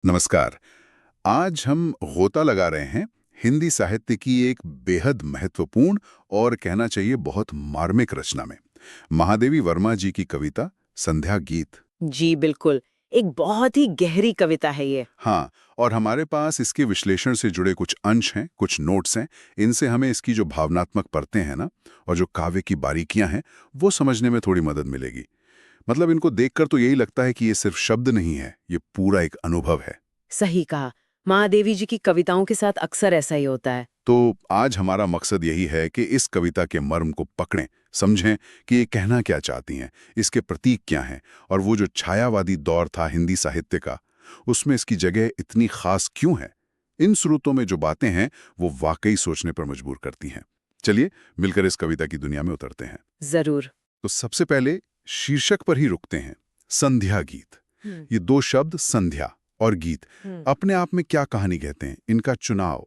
नमस्कार। आज हम गोता लगा रहे हैं हिंदी साहित्य की एक बेहद महत्वपूर्ण और कहना चाहिए बहुत मार्मिक रचना में, महादेवी वर्मा जी की कविता संध्या गीत। जी बिल्कुल। एक बहुत ही गहरी कविता है ये। हाँ, और हमारे पास इसके विश्लेषण से जुड़े कुछ अंश हैं, कुछ नोट्स हैं। इनसे हमें इसकी जो भावनात्मक परतें हैं ना, और जो काव्य की बारीकियां हैं, वो समझने में थोड़ी मदद मिलेगी। मतलब इनको देखकर तो यही लगता है कि ये सिर्फ शब्द नहीं है, ये पूरा एक अनुभव है। सही कहा। महादेवी जी की कविताओं के साथ अक्सर ऐसा ही होता है। तो आज हमारा मकसद यही है कि इस कविता के मर्म को पकड़ें, समझें कि ये कहना क्या चाहती हैं, इसके प्रतीक क्या हैं, और वो जो छायावादी दौर था हिंदी साहित्य का, उसमें इसकी जगह इतनी खास क्यों है। इन स्रोतों में जो बातें हैं वो वाकई सोचने पर मजबूर करती हैं। चलिए मिलकर इस कविता की दुनिया में उतरते हैं। जरूर। तो सबसे पहले शीर्षक पर ही रुकते हैं, संध्या गीत। हम्म, ये दो शब्द संध्या और गीत हम्म। अपने आप में क्या कहानी कहते हैं, इनका चुनाव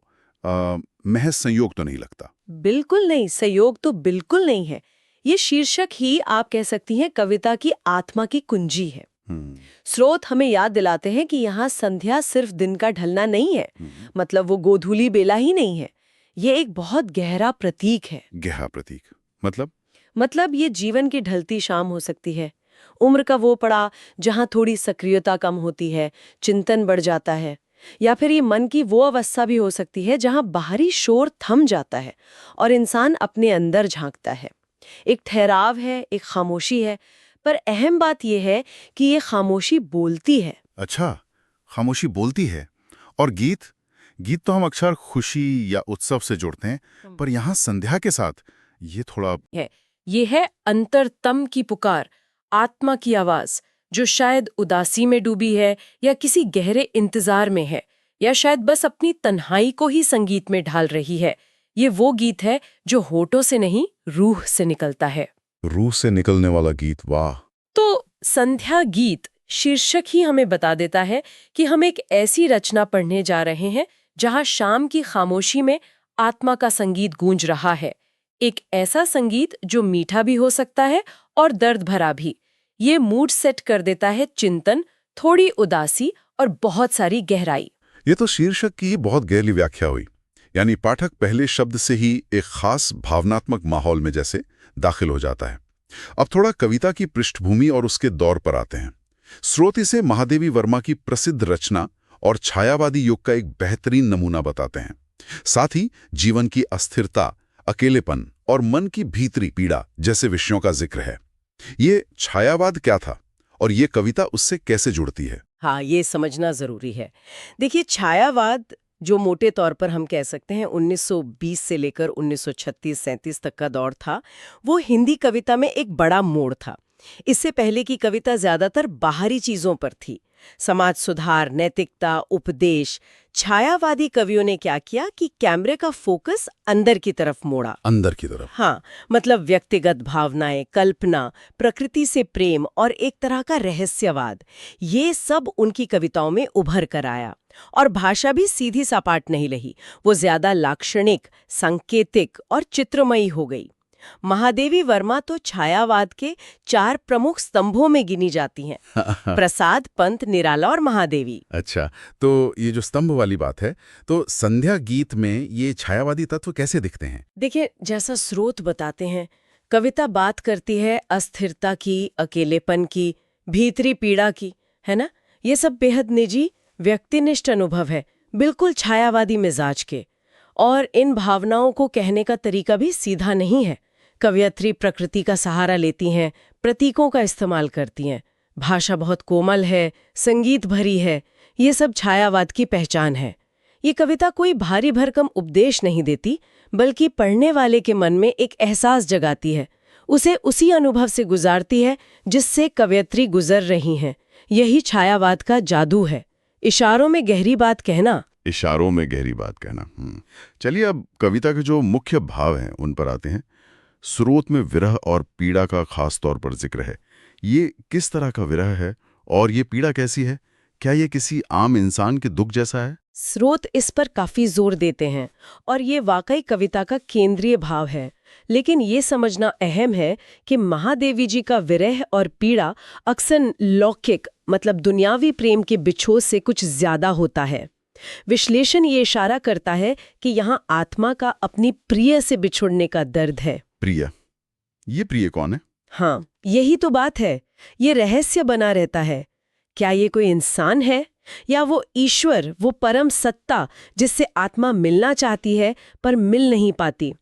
महज संयोग तो नहीं लगता। बिल्कुल नहीं, संयोग तो बिल्कुल नहीं है। ये शीर्षक ही आप कह सकती हैं कविता की आत्मा की कुंजी है। हम्म, स्रोत हमें याद दिलाते हैं कि यहाँ संध्या सिर्फ दिन का ढलना नहीं है। हम्म। मतलब वो गोधूली बेला ही नहीं है। ये एक बहुत गहरा प्रतीक है। गहरा प्रतीक मतलब? मतलब ये जीवन की ढलती शाम हो सकती है। उम्र का वो पड़ा जहाँ थोड़ी सक्रियता कम होती है, चिंतन बढ़ जाता है। या फिर ये मन की वो अवस्था भी हो सकती है जहाँ बाहरी शोर थम जाता है और इंसान अपने अंदर झांकता है। एक ठहराव है, एक खामोशी है। पर अहम बात यह है कि ये खामोशी बोलती है। अच्छा, खामोशी बोलती है। और गीत? गीत तो हम अक्सर खुशी या उत्सव से जोड़ते हैं, पर यहाँ संध्या के साथ ये थोड़ा। है ये है अंतरतम की पुकार, आत्मा की आवाज, जो शायद उदासी में डूबी है या किसी गहरे इंतजार में है, या शायद बस अपनी तन्हाई को ही संगीत में ढाल रही है। ये वो गीत है जो होठों से नहीं, रूह से निकलता है। रूह से निकलने वाला गीत, वाह। तो संध्या गीत शीर्षक ही हमें बता देता है कि हम एक ऐसी रचना पढ़ने जा रहे हैं जहां शाम की खामोशी में आत्मा का संगीत गूंज रहा है। एक ऐसा संगीत जो मीठा भी हो सकता है और दर्द भरा भी। ये मूड सेट कर देता है चिंतन, थोड़ी उदासी और बहुत सारी गहराई। ये तो शीर्षक की बहुत गहरी व्याख्या हुई। यानी पाठक पहले शब्द से ही एक खास भावनात्मक माहौल में जैसे दाखिल हो जाता है। अब थोड़ा कविता की पृष्ठभूमि और उसके दौर पर आते हैं। स्रोत इसे महादेवी वर्मा की प्रसिद्ध रचना और छायावादी युग का एक बेहतरीन नमूना बताते हैं। साथ ही जीवन की अस्थिरता, अकेलेपन और मन की भीतरी पीड़ा जैसे विषयों का जिक्र है। ये छायावाद क्या था और ये कविता उससे कैसे जुड़ती है? हाँ, ये समझना जरूरी है। देखिए, छायावाद जो मोटे तौर पर हम कह सकते हैं 1920 से लेकर 1936-37 तक का दौर था, वो हिंदी कविता में एक बड़ा मोड़ था। इससे पहले की कविता ज्यादातर बाहरी चीजों पर थी, समाज सुधार, नैतिकता, उपदेश। छायावादी कवियों ने क्या किया कि कैमरे का फोकस अंदर की तरफ मोड़ा। अंदर की तरफ। हाँ, मतलब व्यक्तिगत भावनाएं, कल्पना, प्रकृति से प्रेम और एक तरह का रहस्यवाद, ये सब उनकी कविताओं में उभर कर आया। और भाषा भी सीधी सपाट नहीं रही, वो ज्यादा लाक्षणिक, सांकेतिक और चित्रमयी हो गई। महादेवी वर्मा तो छायावाद के 4 प्रमुख स्तंभों में गिनी जाती हैं, प्रसाद, पंत, निराला और महादेवी। अच्छा, तो ये जो स्तंभ वाली बात है, तो संध्या गीत में ये छायावादी तत्व कैसे दिखते हैं? देखिए, जैसा स्रोत बताते हैं, कविता बात करती है अस्थिरता की, अकेलेपन की, भीतरी पीड़ा की, है ना? ये सब बेहद निजी, व्यक्तिनिष्ठ अनुभव है, बिल्कुल छायावादी मिजाज के। और इन भावनाओं को कहने का तरीका भी सीधा नहीं है। कवयित्री प्रकृति का सहारा लेती हैं, प्रतीकों का इस्तेमाल करती हैं, भाषा बहुत कोमल है, संगीत भरी है। ये सब छायावाद की पहचान है। ये कविता कोई भारी भरकम उपदेश नहीं देती, बल्कि पढ़ने वाले के मन में एक एहसास जगाती है, उसे उसी अनुभव से गुजारती है जिससे कवयित्री गुजर रही हैं। यही छायावाद का जादू है, इशारों में गहरी बात कहना। इशारों में गहरी बात कहना। चलिए अब कविता के जो मुख्य भाव हैं उन पर आते हैं। स्रोत में विरह और पीड़ा का खास तौर पर जिक्र है। ये किस तरह का विरह है और ये पीड़ा कैसी है? क्या ये किसी आम इंसान के दुख जैसा है? स्रोत इस पर काफी जोर देते हैं और ये वाकई कविता का केंद्रीय भाव है। लेकिन ये समझना अहम है कि महादेवी जी का विरह और पीड़ा अक्सर लौकिक मतलब दुनियावी प्रेम के बिछोह से कुछ ज्यादा होता है। विश्लेषण ये इशारा करता है कि यहाँ आत्मा का अपनी प्रिय से बिछुड़ने का दर्द है। प्रिय, ये प्रिय कौन है? हाँ, यही तो बात है। ये रहस्य बना रहता है। क्या ये कोई इंसान है या वो ईश्वर, वो परम सत्ता जिससे आत्मा मिलना चाहती है पर मिल नहीं पाती,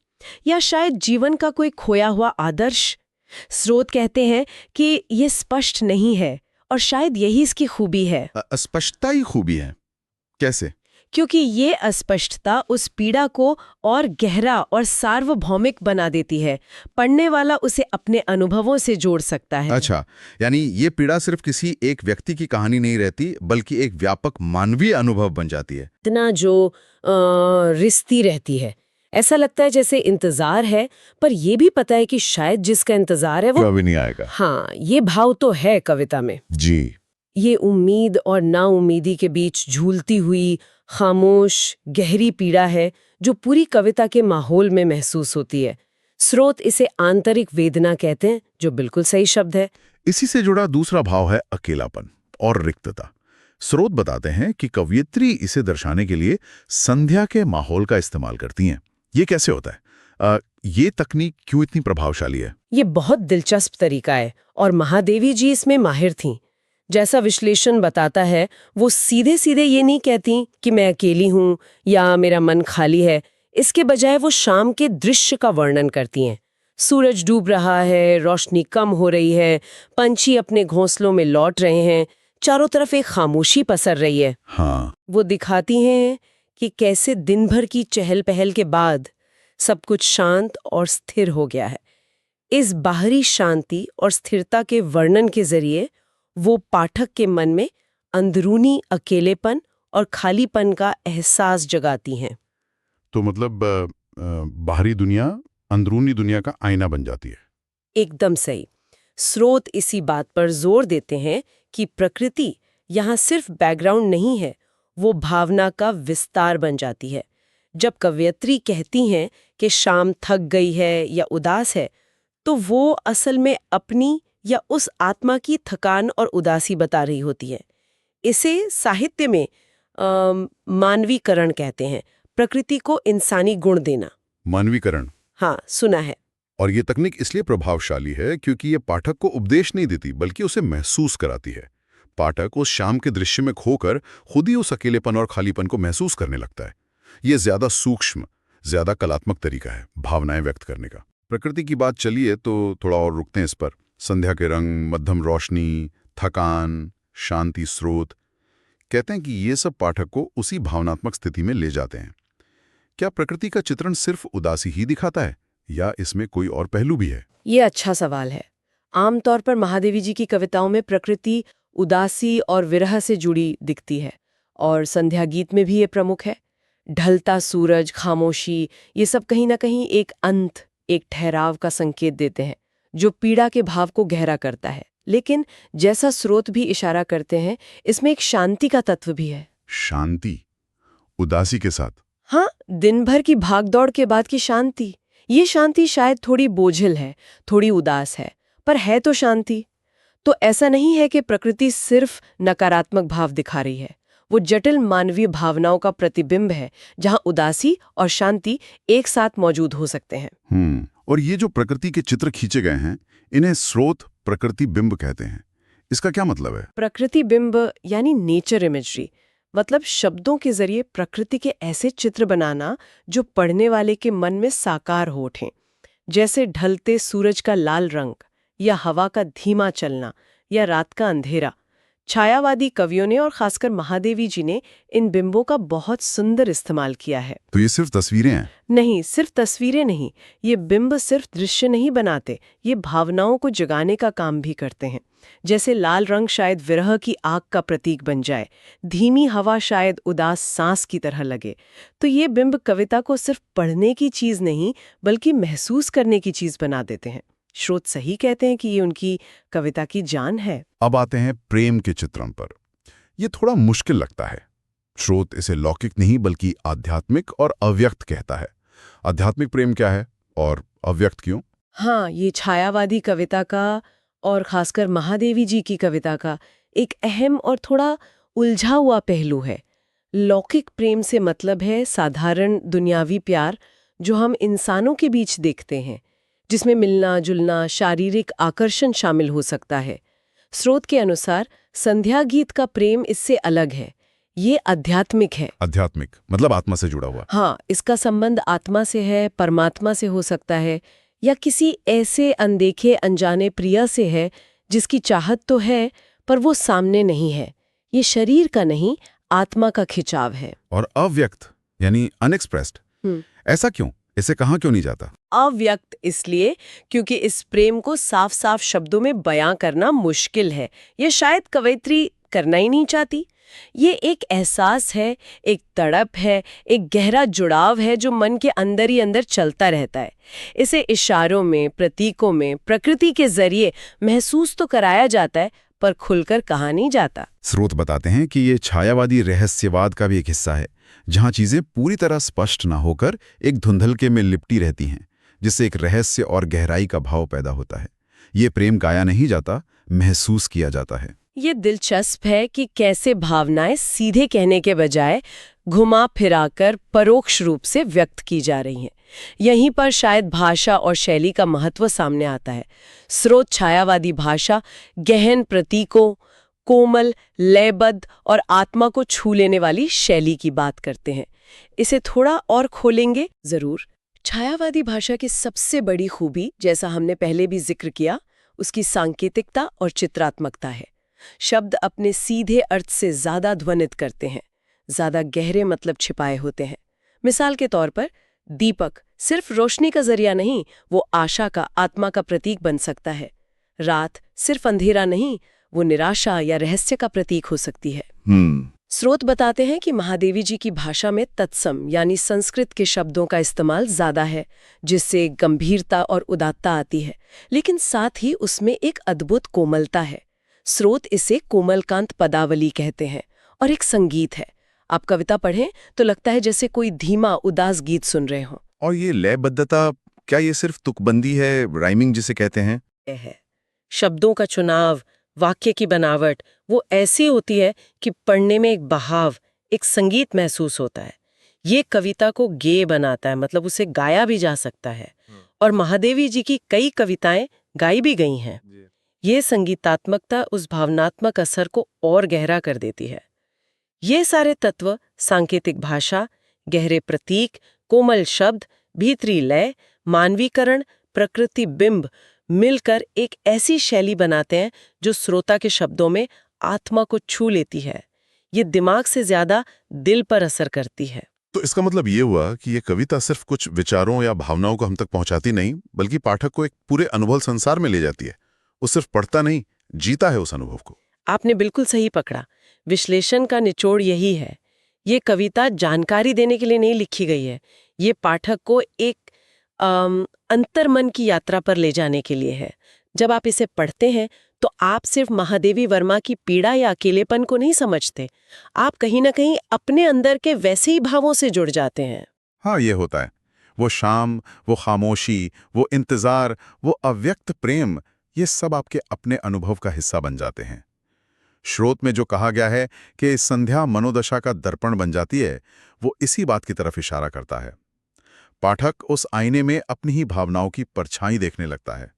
या शायद जीवन का कोई खोया हुआ आदर्श? स्रोत कहते हैं कि ये स्पष्ट नहीं है और शायद यही इसकी खूबी है। अस्पष्टता ही खूबी है। कैसे? क्योंकि ये अस्पष्टता उस पीड़ा को और गहरा और सार्वभौमिक बना देती है। पढ़ने वाला उसे अपने अनुभवों से जोड़ सकता है। अच्छा, यानी ये पीड़ा सिर्फ किसी एक व्यक्ति की कहानी नहीं रहती, बल्कि एक व्यापक मानवीय अनुभव बन जाती है। इतना जो रिश्ती रहती है, ऐसा लगता है जैसे इंतजार है, पर यह भी पता है कि शायद जिसका इंतजार है वो कभी नहीं आएगा। हाँ, ये भाव तो है कविता में। जी। ये उम्मीद और नाउम्मीदी के बीच झूलती हुई खामोश गहरी पीड़ा है जो पूरी कविता के माहौल में महसूस होती है। स्रोत इसे आंतरिक वेदना कहते हैं, जो बिल्कुल सही शब्द है। इसी से जुड़ा दूसरा भाव है अकेलापन और रिक्तता। स्रोत बताते हैं कि कवयित्री इसे दर्शाने के लिए संध्या के माहौल का इस्तेमाल करती हैं। ये कैसे होता है? ये तकनीक क्यों इतनी प्रभावशाली है? ये बहुत दिलचस्प तरीका है और महादेवी जी इसमें माहिर थीं। जैसा विश्लेषण बताता है, वो सीधे सीधे ये नहीं कहती कि मैं अकेली हूँ या मेरा मन खाली है। इसके बजाय वो शाम के दृश्य का वर्णन करती हैं। सूरज डूब रहा है, रोशनी कम हो रही है, पंछी अपने घोंसलों में लौट रहे हैं, चारों तरफ एक खामोशी पसर रही है। हाँ। वो दिखाती हैं कि कैसे दिन भर की चहल पहल के बाद सब कुछ शांत और स्थिर हो गया है। इस बाहरी शांति और स्थिरता के वर्णन के जरिए वो पाठक के मन में अंदरूनी अकेलेपन और खालीपन का एहसास जगाती हैं। तो मतलब बाहरी दुनिया अंदरूनी दुनिया का आईना बन जाती है। एकदम सही। स्रोत इसी बात पर जोर देते हैं कि प्रकृति यहाँ सिर्फ बैकग्राउंड नहीं है, वो भावना का विस्तार बन जाती है। जब कवयित्री कहती हैं कि शाम थक गई है या उदास है, तो वो असल में अपनी या उस आत्मा की थकान और उदासी बता रही होती है। इसे साहित्य में मानवीकरण कहते हैं, प्रकृति को इंसानी गुण देना। मानवीकरण? हाँ, सुना है। और ये तकनीक इसलिए प्रभावशाली है क्योंकि ये पाठक को उपदेश नहीं देती, बल्कि उसे महसूस कराती है। पाठक उस शाम के दृश्य में खोकर खुद ही उस अकेलेपन और खालीपन को महसूस करने लगता है। ये ज्यादा सूक्ष्म, ज्यादा कलात्मक तरीका है भावनाएं व्यक्त करने का। प्रकृति की बात चलिए तो थोड़ा और रुकते हैं इस पर। संध्या के रंग, मध्यम रोशनी, थकान, शांति, स्रोत, कहते हैं कि ये सब पाठक को उसी भावनात्मक स्थिति में ले जाते हैं। क्या प्रकृति का चित्रण सिर्फ उदासी ही दिखाता है या इसमें कोई और पहलू भी है? ये अच्छा सवाल है। आमतौर पर महादेवी जी की कविताओं में प्रकृति उदासी और विरह से जुड़ी दिखती है और संध्या गीत में भी ये प्रमुख है। ढलता सूरज, खामोशी, ये सब कहीं ना कहीं एक अंत, एक ठहराव का संकेत देते हैं जो पीड़ा के भाव को गहरा करता है। लेकिन जैसा स्रोत भी इशारा करते हैं, इसमें एक शांति का तत्व भी है। शांति उदासी के साथ? हाँ, दिन भर की भागदौड़ के बाद की शांति। ये शांति शायद थोड़ी बोझिल है, थोड़ी उदास है, पर है तो शांति। तो ऐसा नहीं है कि प्रकृति सिर्फ नकारात्मक भाव दिखा रही है। वो जटिल मानवीय भावनाओं का प्रतिबिंब है, जहां उदासी और शांति एक साथ मौजूद हो सकते हैं। और ये जो प्रकृति के चित्र खींचे गए हैं, इन्हें स्रोत प्रकृति बिंब कहते हैं। इसका क्या मतलब है? प्रकृति बिंब यानी नेचर इमेजरी, मतलब शब्दों के जरिए प्रकृति के ऐसे चित्र बनाना जो पढ़ने वाले के मन में साकार हो उठें। जैसे ढलते सूरज का लाल रंग, या हवा का धीमा चलना, या रात का अंधेरा। छायावादी कवियों ने और खासकर महादेवी जी ने इन बिंबों का बहुत सुंदर इस्तेमाल किया है। तो ये सिर्फ तस्वीरें हैं? नहीं, सिर्फ तस्वीरें नहीं। ये बिंब सिर्फ दृश्य नहीं बनाते, ये भावनाओं को जगाने का काम भी करते हैं। जैसे लाल रंग शायद विरह की आग का प्रतीक बन जाए, धीमी हवा शायद उदास सांस की तरह लगे। तो ये बिंब कविता को सिर्फ पढ़ने की चीज नहीं, बल्कि महसूस करने की चीज बना देते हैं। स्रोत सही कहते हैं कि ये उनकी कविता की जान है। अब आते हैं प्रेम के चित्रण पर। ये थोड़ा मुश्किल लगता है। स्रोत इसे लौकिक नहीं बल्कि आध्यात्मिक और अव्यक्त कहता है। आध्यात्मिक प्रेम क्या है और अव्यक्त क्यों? हाँ, ये छायावादी कविता का और खासकर महादेवी जी की कविता का एक अहम और थोड़ा उलझा हुआ पहलू है। लौकिक प्रेम से मतलब है साधारण दुनियावी प्यार जो हम इंसानों के बीच देखते हैं, जिसमें मिलना जुलना शारीरिक आकर्षण शामिल हो सकता है। स्रोत के अनुसार संध्या गीत का प्रेम इससे अलग है, ये आध्यात्मिक है। आध्यात्मिक मतलब आत्मा से जुड़ा हुआ। हाँ, इसका संबंध आत्मा से है, परमात्मा से हो सकता है, या किसी ऐसे अनदेखे अनजाने प्रिय से है जिसकी चाहत तो है पर वो सामने नहीं है। ये शरीर का नहीं, आत्मा का खिंचाव है। और अव्यक्त यानी अनएक्सप्रेस्ड, ऐसा क्यों? इसे कहाँ क्यों नहीं जाता? अव्यक्त इसलिए क्योंकि इस प्रेम को साफ साफ शब्दों में बयां करना मुश्किल है। ये शायद कवयित्री करना ही नहीं चाहती। ये एक एहसास है, एक तड़प है, एक गहरा जुड़ाव है जो मन के अंदर ही अंदर चलता रहता है। इसे इशारों में, प्रतीकों में, प्रकृति के जरिए महसूस तो कराया जाता है पर खुलकर कहा नहीं जाता। स्रोत बताते हैं कि ये छायावादी रहस्यवाद का भी एक हिस्सा है, जहां चीजें पूरी तरह स्पष्ट ना होकर एक धुंधलके में लिपटी रहती हैं, जिससे एक रहस्य और गहराई का भाव पैदा होता है। ये प्रेम गाया नहीं जाता, महसूस किया जाता है। ये दिलचस्प है कि कैसे भावनाएं सीधे कहने के बजाय घुमा फिराकर परोक्ष रूप से व्यक्त की जा रही हैं। यहीं पर शायद भाषा और शैली का महत्व सामने आता है। स्रोत छायावादी भाषा गहन प्रतीकों, कोमल, लयबद्ध और आत्मा को छू लेने वाली शैली की बात करते हैं। इसे थोड़ा और खोलेंगे जरूर। छायावादी भाषा की सबसे बड़ी खूबी, जैसा हमने पहले भी जिक्र किया, उसकी सांकेतिकता और चित्रात्मकता है। शब्द अपने सीधे अर्थ से ज्यादा ध्वनित करते हैं, ज्यादा गहरे मतलब छिपाए होते हैं। मिसाल के तौर पर दीपक सिर्फ रोशनी का जरिया नहीं, वो आशा का, आत्मा का प्रतीक बन सकता है। रात सिर्फ अंधेरा नहीं, वो निराशा या रहस्य का प्रतीक हो सकती है। स्रोत बताते हैं कि महादेवी जी की भाषा में तत्सम यानी संस्कृत के शब्दों का इस्तेमाल ज्यादा है, जिससे गंभीरता और उदात्तता आती है, लेकिन साथ ही उसमें एक अद्भुत कोमलता है। स्रोत इसे कोमलकांत पदावली कहते हैं और एक संगीत है। आप कविता पढ़ें तो लगता है जैसे कोई धीमा उदास गीत सुन रहे हों। और ये लयबद्धता, क्या ये सिर्फ तुकबंदी है, राइमिंग जिसे कहते हैं? है शब्दों का चुनाव, वाक्य की बनावट वो ऐसी होती है कि पढ़ने में एक बहाव, एक संगीत महसूस होता है। ये कविता को गेय बनाता है, मतलब उसे गाया भी जा सकता है। और महादेवी जी की कई कविताएं गाई भी गई हैं। ये संगीतात्मकता उस भावनात्मक असर को और गहरा कर देती है। ये सारे तत्व, सांकेतिक भाषा, गहरे प्रतीक, कोमल शब्द, भीतरी लय, मानवीकरण, प्रकृति बिंब मिलकर एक ऐसी शैली बनाते हैं जो श्रोता के शब्दों में आत्मा को छू लेती है। ये दिमाग से ज्यादा दिल पर असर करती है। तो इसका मतलब ये हुआ कि ये कविता सिर्फ कुछ विचारों या भावनाओं को हम तक पहुंचाती नहीं, बल्कि पाठक को एक पूरे अनुभव संसार में ले जाती है। वो सिर्फ पढ़ता नहीं, जीता है उस अनुभव को। आपने बिल्कुल सही पकड़ा। विश्लेषण का निचोड़ यही है। ये कविता जानकारी देने के लिए नहीं लिखी गई है, ये पाठक को एक अंतर्मन की यात्रा पर ले जाने के लिए है। जब आप इसे पढ़ते हैं तो आप सिर्फ महादेवी वर्मा की पीड़ा या अकेलेपन को नहीं समझते, आप कहीं ना कहीं अपने अंदर के वैसे ही भावों से जुड़ जाते हैं। हाँ, ये होता है। वो शाम, वो खामोशी, वो इंतजार, वो अव्यक्त प्रेम, ये सब आपके अपने अनुभव का हिस्सा बन जाते हैं। स्रोत में जो कहा गया है कि संध्या मनोदशा का दर्पण बन जाती है, वो इसी बात की तरफ इशारा करता है। पाठक उस आईने में अपनी ही भावनाओं की परछाई देखने लगता है।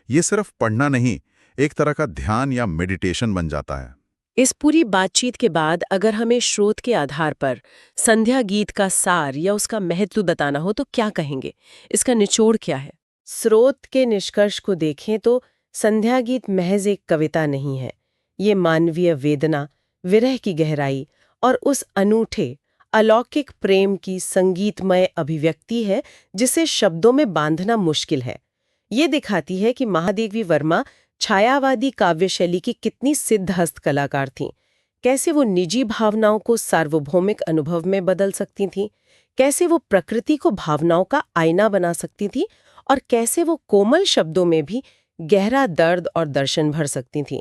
ये सिर्फ पढ़ना नहीं, एक तरह का ध्यान या मेडिटेशन बन जाता है। इस पूरी बातचीत के बाद अगर हमें स्रोत के आधार पर संध्या गीत का सार या उसका महत्व बताना हो तो क्या कहेंगे? इसका निचोड़ क्या है? स्रोत के निष्कर्ष को देखें तो संध्या गीत महज एक कविता नहीं है। ये मानवीय वेदना, विरह की गहराई और उस अनूठे अलौकिक प्रेम की संगीतमय अभिव्यक्ति है जिसे शब्दों में बांधना मुश्किल है। ये दिखाती है कि महादेवी वर्मा छायावादी काव्य शैली की कितनी सिद्ध हस्त कलाकार थीं। कैसे वो निजी भावनाओं को सार्वभौमिक अनुभव में बदल सकती थीं, कैसे वो प्रकृति को भावनाओं का आईना बना सकती थीं और कैसे वो कोमल शब्दों में भी गहरा दर्द और दर्शन भर सकती थीं।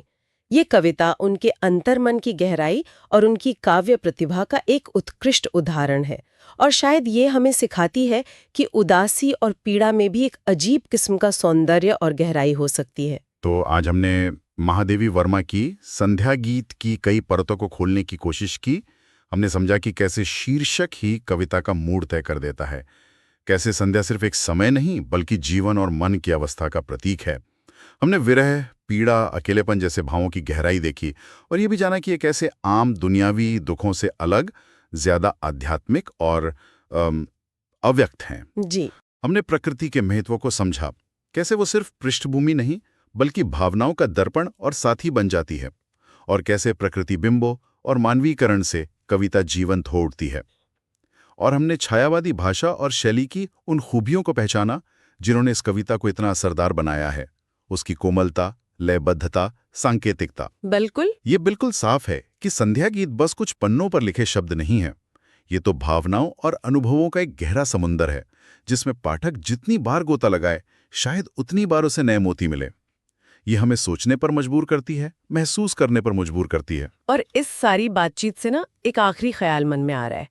ये कविता उनके अंतर्मन की गहराई और उनकी काव्य प्रतिभा का एक उत्कृष्ट उदाहरण है, और शायद ये हमें सिखाती है कि उदासी और पीड़ा में भी एक अजीब किस्म का सौंदर्य और गहराई हो सकती है। तो आज हमने महादेवी वर्मा की संध्या गीत की कई परतों को खोलने की कोशिश की। हमने समझा कि कैसे शीर्षक ही कविता का मूड तय कर देता है, कैसे संध्या सिर्फ एक समय नहीं बल्कि जीवन और मन की अवस्था का प्रतीक है। हमने विरह, पीड़ा, अकेलेपन जैसे भावों की गहराई देखी और ये भी जाना कि ये कैसे आम दुनियावी दुखों से अलग, ज्यादा आध्यात्मिक और अव्यक्त हैं। जी। हमने प्रकृति के महत्व को समझा, कैसे वो सिर्फ पृष्ठभूमि नहीं बल्कि भावनाओं का दर्पण और साथी बन जाती है, और कैसे प्रकृति बिंबों और मानवीकरण से कविता जीवंत हो उठती है। और हमने छायावादी भाषा और शैली की उन खूबियों को पहचाना जिन्होंने इस कविता को इतना असरदार बनाया है, उसकी कोमलता, लयबद्धता, सांकेतिकता। बिल्कुल। ये बिल्कुल साफ है कि संध्या गीत बस कुछ पन्नों पर लिखे शब्द नहीं है। ये तो भावनाओं और अनुभवों का एक गहरा समुंदर है, जिसमें पाठक जितनी बार गोता लगाए शायद उतनी बार उसे नए मोती मिले। ये हमें सोचने पर मजबूर करती है, महसूस करने पर मजबूर करती है। और इस सारी बातचीत से ना एक आखिरी ख्याल मन में आ रहा है।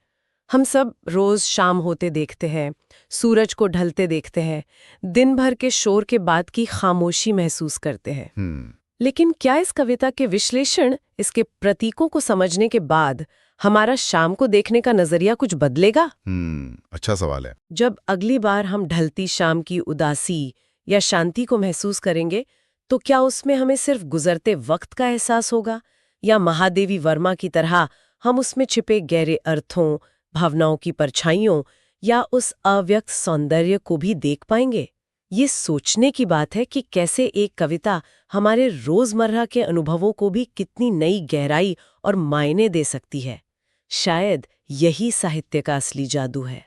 हम सब रोज शाम होते देखते हैं, सूरज को ढलते देखते हैं, दिन भर के शोर के बाद की खामोशी महसूस करते हैं। लेकिन क्या इस कविता के विश्लेषण, इसके प्रतीकों को समझने के बाद हमारा शाम को देखने का नजरिया कुछ बदलेगा? अच्छा सवाल है। जब अगली बार हम ढलती शाम की उदासी या शांति को महसूस करेंगे, तो क्या उसमें हमें सिर्फ गुजरते वक्त का एहसास होगा, या महादेवी वर्मा की तरह हम उसमें छिपे गहरे अर्थों, भावनाओं की परछाइयों या उस अव्यक्त सौंदर्य को भी देख पाएंगे? ये सोचने की बात है कि कैसे एक कविता हमारे रोजमर्रा के अनुभवों को भी कितनी नई गहराई और मायने दे सकती है। शायद यही साहित्य का असली जादू है।